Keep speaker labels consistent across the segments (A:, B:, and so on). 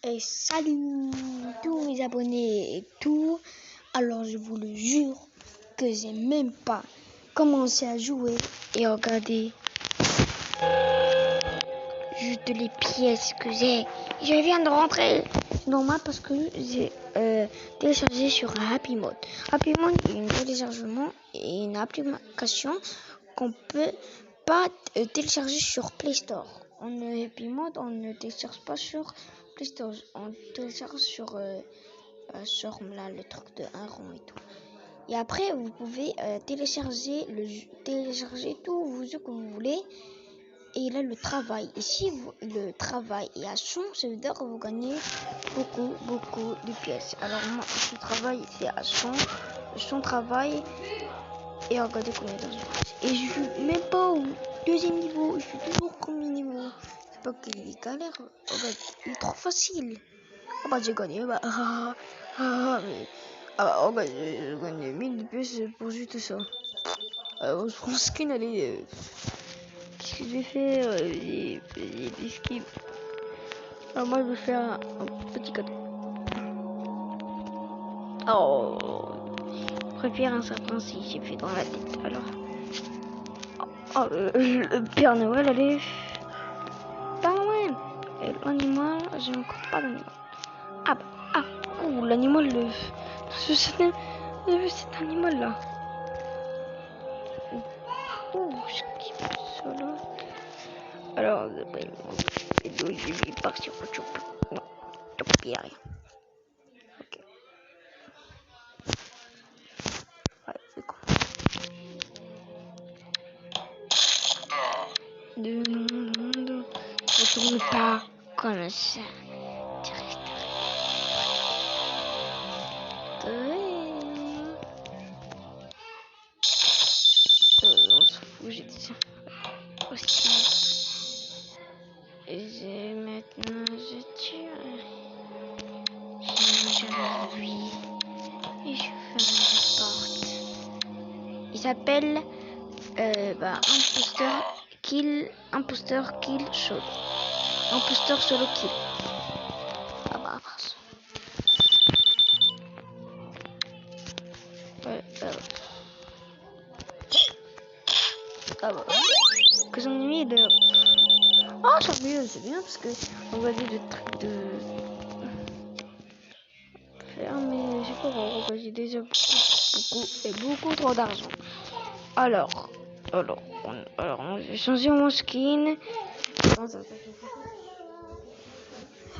A: Et salut tous mes abonnés et tout. Alors je vous le jure que j'ai même pas commencé à jouer et regardez juste les pièces que j'ai. Je viens de rentrer. C'est normal parce que j'ai téléchargé sur Happy Mode. Happy Mode est un téléchargement et une application qu'on peut pas télécharger sur Play Store. En Happy Mode, on ne télécharge pas sur Play Store. On télécharge sur là, le truc de un rond et tout. Et après, vous pouvez télécharger tout ce que vous voulez. Et là, le travail. Et si le travail est à 100, ça veut dire que vous gagnez beaucoup de pièces. Alors moi, ce travail, c'est à 100 travail. Et regardez combien d'argent. Et je suis même pas au deuxième niveau. Je suis toujours au premier niveau. C'est pas qu'il est galère. Regarde, il est trop facile. Ah bah j'ai gagné. Mais regarde, j'ai gagné 1000 pièces pour juste ça. Je pense qu'il allait... Qu'est-ce que je vais faire? Des skins. Alors moi je vais faire un petit cadeau. Oh, je préfère un sapin si j'ai fait dans la tête. Alors, le Père Noël, allez. Pas loin. Et l'animal, j'ai encore pas d'animal. L'animal, cet animal là. Je kiffe ça là. Alors, je vais partir au chop. Non, il n'y a rien. Ok. Ouais, c'est con. Non. Ne tourne pas comme ça. Tu restes. On se fout, j'ai dit ça. Aussi. Et maintenant, je tire. Je mange lui. Et je ferme la porte. Il s'appelle imposteur kill solo. Imposteur solo kill. Ah bah mince. Ouais. Ah bah. Que son ennemi est de... Oh, c'est bien parce que on va dire le truc de faire, mais j'ai pas voir, j'ai déjà beaucoup trop d'argent. Alors, j'ai changé mon skin.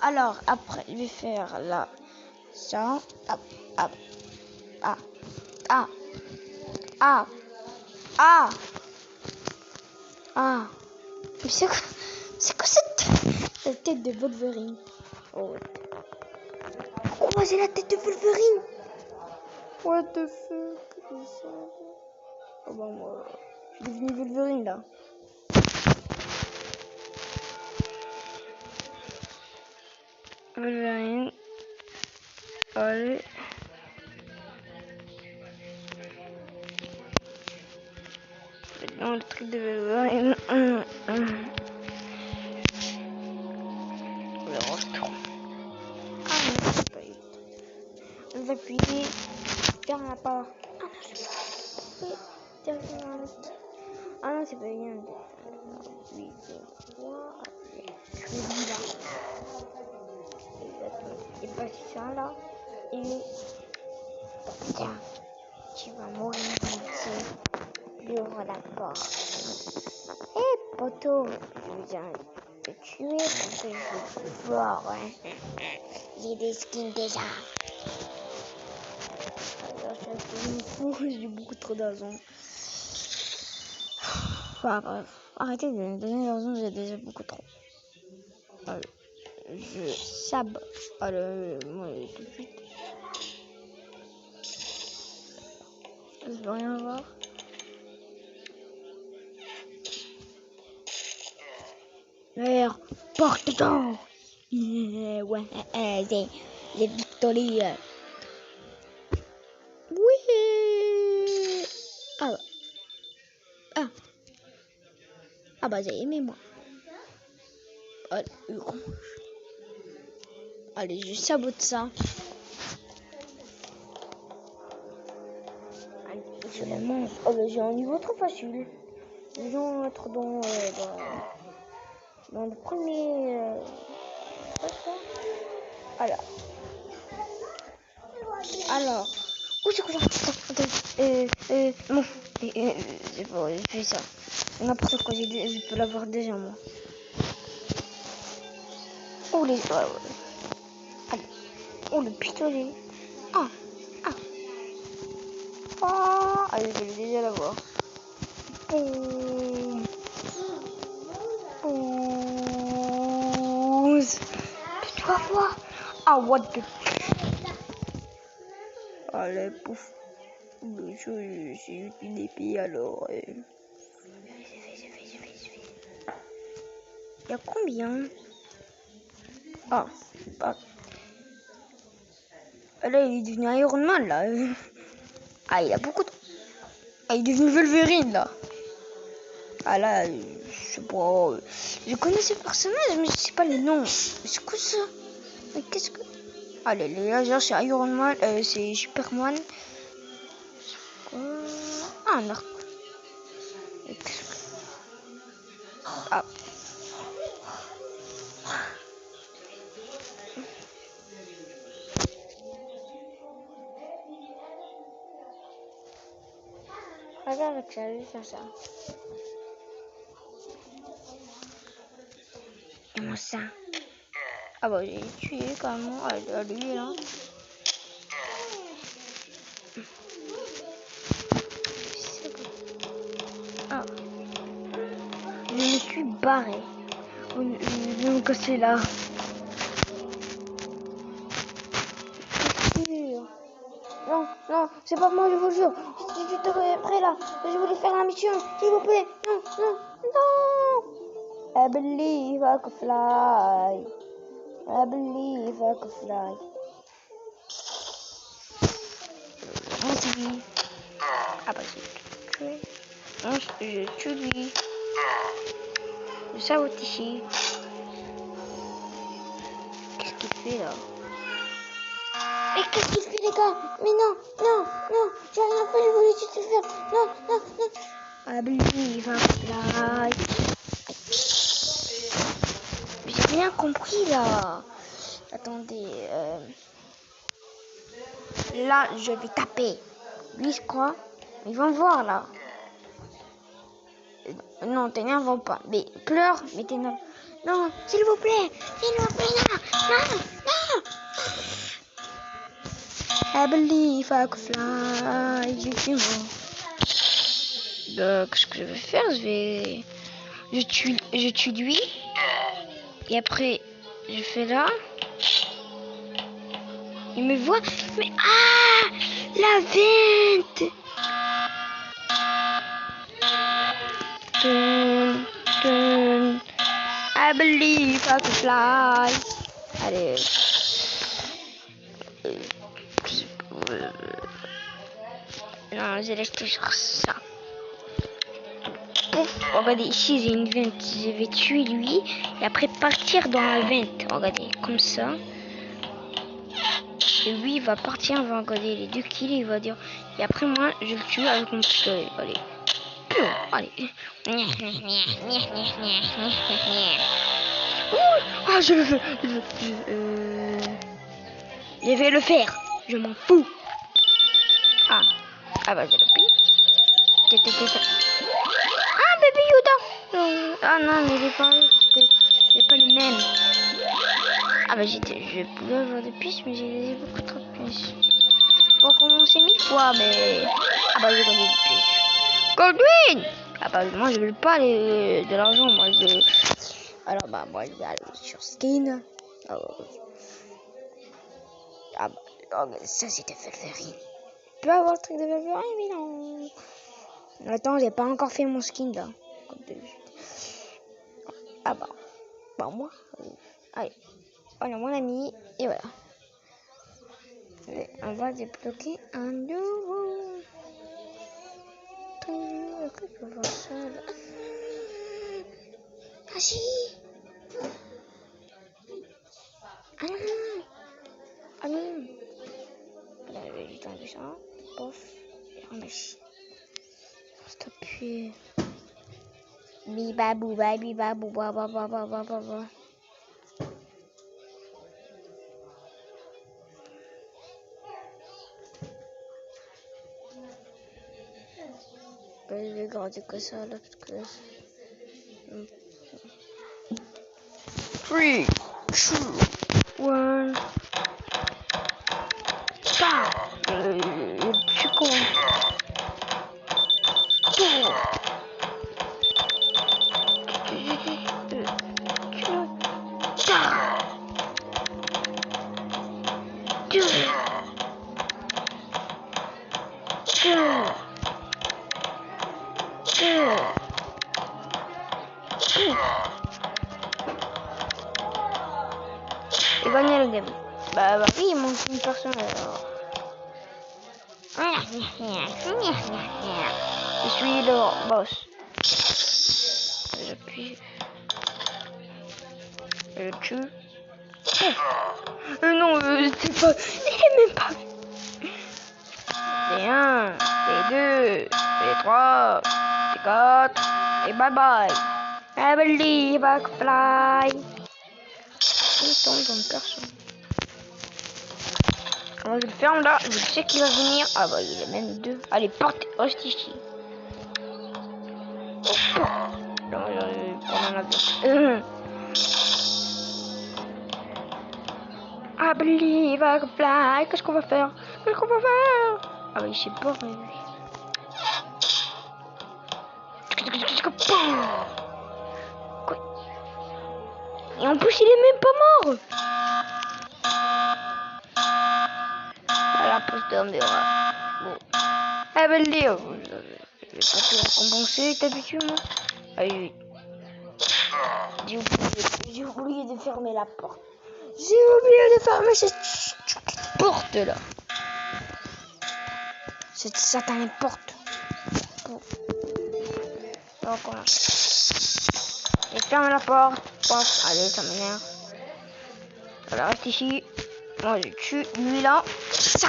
A: Alors, après, je vais faire là, ça, Mais c'est quoi cette tête de Wolverine? Oh. Pourquoi j'ai la tête de Wolverine? What the fuck? Oh bah moi, je suis devenu Wolverine là. Wolverine. Allez. Maintenant le truc de Wolverine. Le retour. Ah non, c'est pas eu. On va appuyer. Ferme la porte. Ah non, c'est pas bien. Oui, c'est quoi? Je suis là. Et pas ça là. Et tiens, tu vas mourir ici. Ouvre la porte. Eh poteau, je viens te tuer parce que je suis fort. Hein. J'ai des skins déjà. Alors je suis fou, j'ai beaucoup trop d'argent. Enfin bref, arrêtez de me donner l'argent, j'ai déjà beaucoup trop. Je sab. Moi tout de suite. Je veux rien voir. Merde, porte-toi. Ouais, c'est Victory. Oui. Ah bah j'ai aimé moi. Allez, je sabote ça. Allez, je la mange. Oh, bah, j'ai un niveau trop facile. Je vais être dans le premier... Alors. Où c'est que ça? Bon. C'est bon, je fais ça. N'importe quoi, je peux l'avoir déjà, moi. Oh, les... Allez. Oh, le pistolet. Ah. Allez, je vais déjà l'avoir. Boum. Tu vas voir. Ah, what the... Allez, pouf. C'est une épée, alors... Il y a combien? Ah. Là, il est devenu Iron Man, là. Ah, il a beaucoup de... Ah, il est devenu Wolverine, là. Ah, là, je sais pas... Je connais ce personnage, mais je sais pas les noms. C'est quoi ça? Mais qu'est-ce que... Allez, les lasers, c'est Iron Man, c'est Superman. Ah, un arc. Ah. Regarde ça, je vais faire ça. Comment ça? Ah bah j'ai tué carrément. Ah, lui là. Ah. Je me suis barré. Je vais me casser là. Non, c'est pas moi, je vous jure. Je te prêt là. Je voulais faire la mission. S'il vous plaît. Non. I believe I can fly. I believe I can fly. On tue. Ah bah j'ai tué. Je tue lui. Je sabote ici. Qu'est-ce qu'il fait là? Et qu'est-ce qu'il fait les gars? Mais non, j'ai rien fait, je voulais juste le faire. Non. I believe I can fly. J'ai rien compris là. Attendez. Là, je vais taper. Lui, je crois. Ils vont voir là. Non, t'énerve pas. Mais pleure, mais t'énerve. Non, s'il vous plaît, non. I believe I can fly. Effectivement. Qu'est-ce que je vais faire? Je tue lui. Et après, je fais là. Il me voit. Mais la vente. I believe I can fly. Allez. Non, j'ai resté sur ça. Pouf, regardez, ici j'ai une vente. Je vais tuer lui et après partir dans la vente. Regardez, comme ça. Et lui, il va partir, on va regarder les 2 kills, il va dire. Et après, moi, je le tue avec mon pistolet. Allez. Allez. Ah, je le veux. Je vais le faire. Je m'en fous. Ah bah, j'ai le pire. Ah, bébé Yoda. Ah non, mais il est pas parce que c'est pas le même. Ah bah, je pouvais avoir des pistes, mais j'ai beaucoup trop de pistes. Pour commencer 1000 fois, mais... Ah bah, j'ai gagné des pistes. Goldwyn. Ah bah, moi, je veux pas de l'argent, moi, Alors, bah, moi, je vais aller sur Skin. Ah bah, ça, c'était Wolverine. Je peux avoir le truc de Wolverine, mais non. Attends, j'ai pas encore fait mon skin, là. Ah bah, moi. Allez, voilà mon ami, et voilà. On va débloquer un nouveau. Ah si. Ah non. ça. Pof. Et ramasse. Stop. Puis. Biba bouba biba bouba baba baba baba. Je vais garder que ça là parce que. 3, 2, 1. Bah! Je suis con. J'ai gagné le game. Bah oui, il manque une personne alors. Je suis le boss. J'appuie. Je le tue. Non, c'est pas. Il est même pas. C'est 1, c'est 2, c'est 3, c'est 4. Et bye bye. I believe I can fly. Il tombe dans personne. Comment je le ferme là? Je sais qu'il va venir. Ah bah il est même 2. Allez, porte, reste ici. Non, je vais prendre un avion. I believe I can fly. Qu'est-ce qu'on va faire? Qu'est-ce qu'on va faire? Ah bah il s'est pas réveillé. Et en plus il est même pas mort. La poste d'Ambera. Bon. I believe. Je vais pas te récompenser d'habitude moi. Allez. J'ai oublié de fermer la porte. J'ai oublié de fermer cette porte là. Cette satanée porte. Bon. Donc voilà. Et ferme la porte. Bon. Allez, ça m'énerve. Voilà, reste ici. Moi je tue lui là. Ça.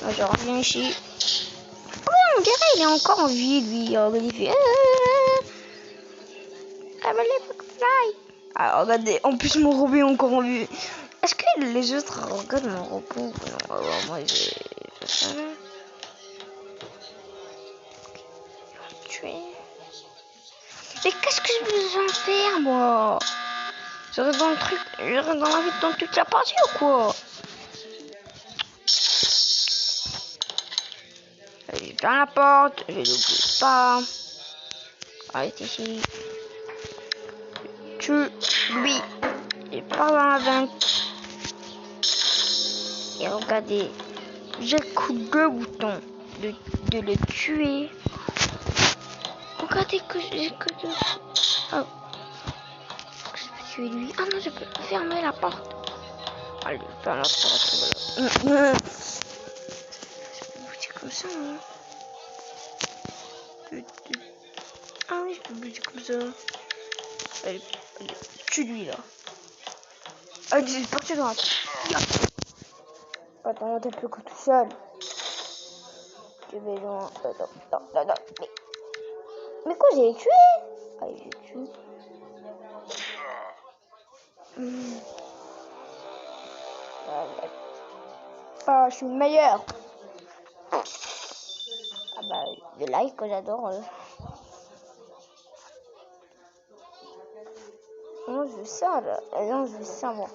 A: Moi je reviens ici. Oh, on dirait il est encore en vie lui. Oh, il fait. Ah, regardez, en plus mon robot est encore en vie. Est-ce que les autres regardent mon robot? Non, alors moi je savais. Tuer. Mais qu'est-ce que je besoin de faire moi? Je reste dans le truc, je reste dans la vie dans toute la partie ou quoi? Allez, je ferme la porte, je l'oublie pas. Reste ici. Tue lui. Et pas dans la vente. Et regardez, j'écoute le bouton de le tuer. Regardez que j'ai que deux. Oh. Je peux tuer lui. Ah non, je peux fermer la porte. Allez, ferme la porte. Voilà. Je peux bouger comme ça, hein. Ah oui, je peux bouger comme ça. Allez, tue lui là. Allez, j'ai parti droite. Attends, t'es plus que tout seul. Je vais loin. Non. Mais quoi, j'ai tué? Allez, j'ai tué. Ah, je suis le meilleur. Ah bah, le live que j'adore. Non, je veux ça, là. Non, je veux ça, moi.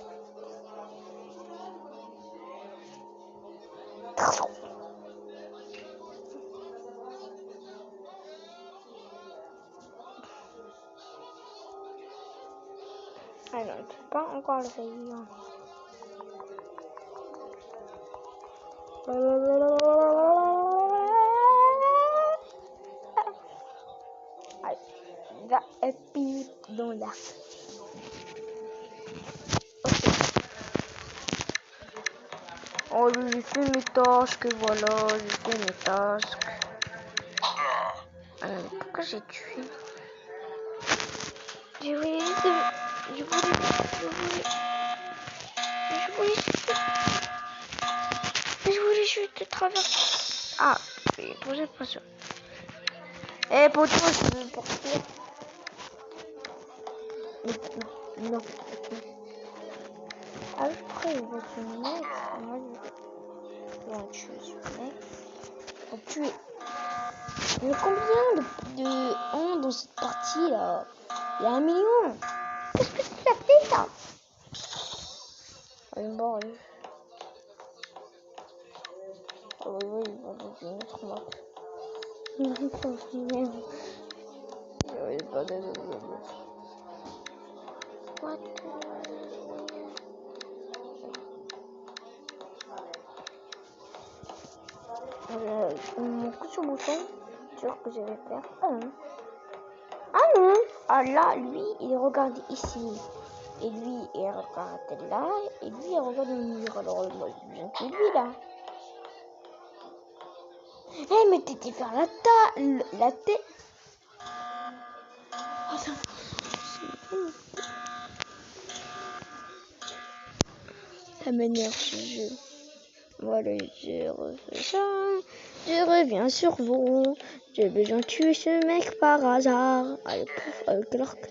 A: Ah non, tu peux pas encore le réveiller. Allez, va épique dans la. Oh, j'ai fait mes tasks, voilà, j'ai fait mes tasks. Pourquoi j'ai tué? Je voulais je vais te traverser. Ah, pour j'ai pas ça. Et pour toi, je veux partir. Non, non. Après, il va se mettre. Moi, je vais tuer ce mec. On va tuer. Il y a combien de ans dans cette partie là? Il y a 1 million. Qu'est-ce que tu as fait là? Allez, bon, allez. Ah oui, oui, il va dans une autre map. What? Mon coup sur mon bouton, sûr que je vais faire. Ah non. Ah non. Ah là, lui, il regarde ici. Et lui, il regarde là. Et lui, il regarde le mur. Alors, moi, je viens de lui là. Eh, hey, mais t'étais faire la tête. Oh, ça m'énerve ce jeu. Voilà, je refais ça. Je reviens sur vous. J'ai besoin de tuer ce mec par hasard. Allez, pouf, avec l'arc.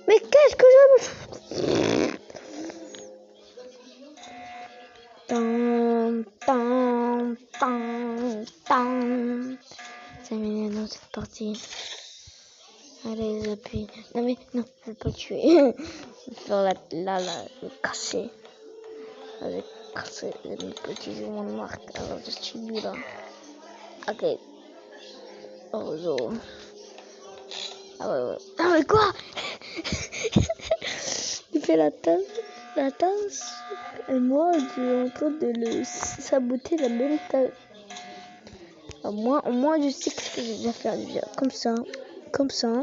A: Mais qu'est-ce que je... Ça m'énerve dans cette partie. Allez, appuie. Non mais, non, je vais pas le tuer. Je vais faire là, le casser. Avec casser le petit mon marque. Alors, je suis lui là. Ok. Oh, ah ouais. Ah mais quoi? Il fait la tasse. Et moi, je suis en train de le saboter la même tasse. Au moins, je sais que je vais déjà faire déjà. Comme ça.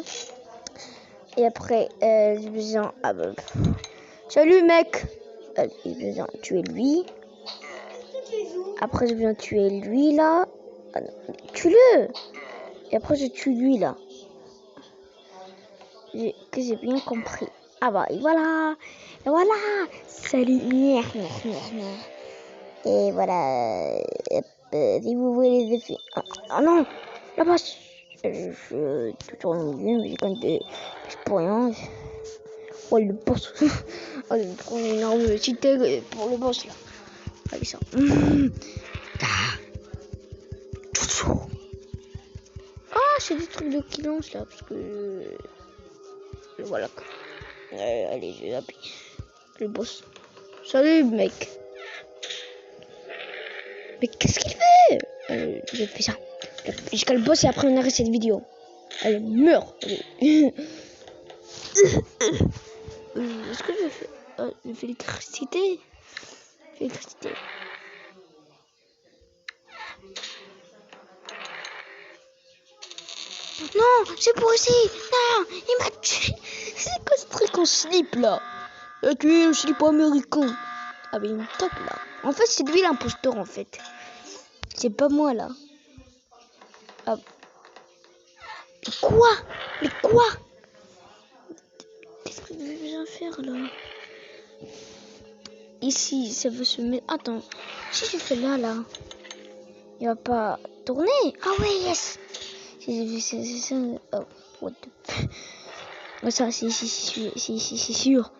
A: Et après, j'ai besoin... Ah bah... Salut, mec! J'ai besoin de tuer lui. Après, j'ai besoin de tuer lui, là. Ah, tue-le! Et après, je tue lui, là. Que j'ai bien compris. Ah bah, et voilà! Et voilà! Salut! Et voilà... si vous voulez les effets... Ah non! Là-bas! Je tourne au milieu, mais quand je peux rien. Oh, le boss. Allez, je prends une arme cité pour le boss là. Allez, ça. Ah, c'est des trucs de qui lance là, parce que. Voilà. Allez, je appuie. Le boss. Salut, mec. Mais qu'est-ce qu'il fait? Je fais ça. Jusqu'à le boss et après on arrête cette vidéo. Allez, meurs. Est-ce que je fais l'électricité? Non, c'est pour ici. Non, il m'a tué. C'est quoi ce truc en slip là? Il a tué le slip américain. Ah mais il me tape là. En fait, c'est lui l'imposteur en fait. C'est pas moi là. Ah. Mais quoi? Qu'est-ce que je vais bien faire là? Ici, ça veut se mettre... Attends, si je fais là, il va pas tourner. Ah ouais, yes. C'est ça. Oh, what the... Ça, c'est sûr.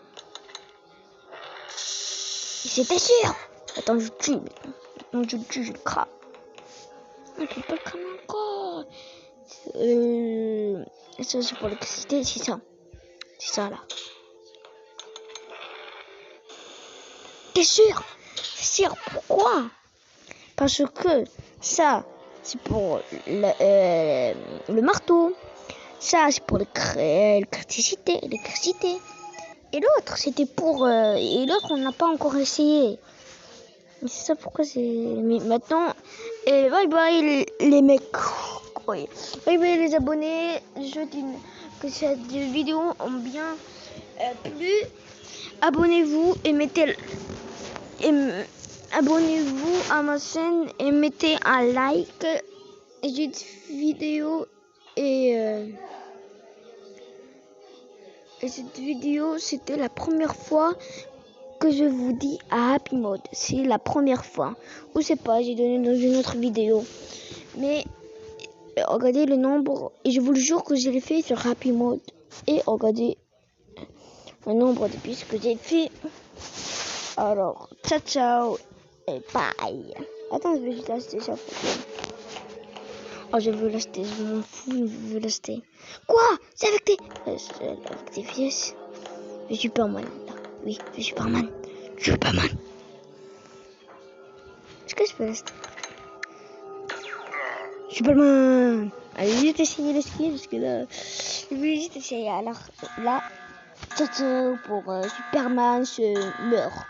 A: C'était sûr. Attends, je tue. Non, je le crame. Je peux pas le cramer encore. Ça, c'est pour l'électricité, c'est ça. C'est ça, là. T'es sûr? C'est sûr, pourquoi? Parce que ça, c'est pour le marteau. Ça, c'est pour l'électricité. Et l'autre, c'était pour... et l'autre, on n'a pas encore essayé. Mais c'est ça pourquoi c'est... Mais maintenant... Et bye bye les mecs. Oui. Bye bye les abonnés. Je souhaite que cette vidéo ont bien plu. Abonnez-vous et mettez... Abonnez-vous à ma chaîne et mettez un like. Cette vidéo et cette vidéo, c'était la première fois que je vous dis à Happy Mode. C'est la première fois. Ou c'est pas, j'ai donné dans une autre vidéo. Mais regardez le nombre. Et je vous le jure que je l'ai fait sur Happy Mode. Et regardez le nombre de pistes que j'ai fait. Alors, ciao ciao et bye. Attends, je vais juste acheter ça. Oh, je veux l'acheter, je m'en fous, je veux l'acheter. Quoi? C'est avec tes pièces? Je suis Superman, là. Oui, je suis Superman. Je suis Superman. Est-ce que je peux l'acheter? Superman! Allez, vite essayer le ski, parce que là, je vais juste essayer. Alors, là, ciao ciao pour Superman se meurt.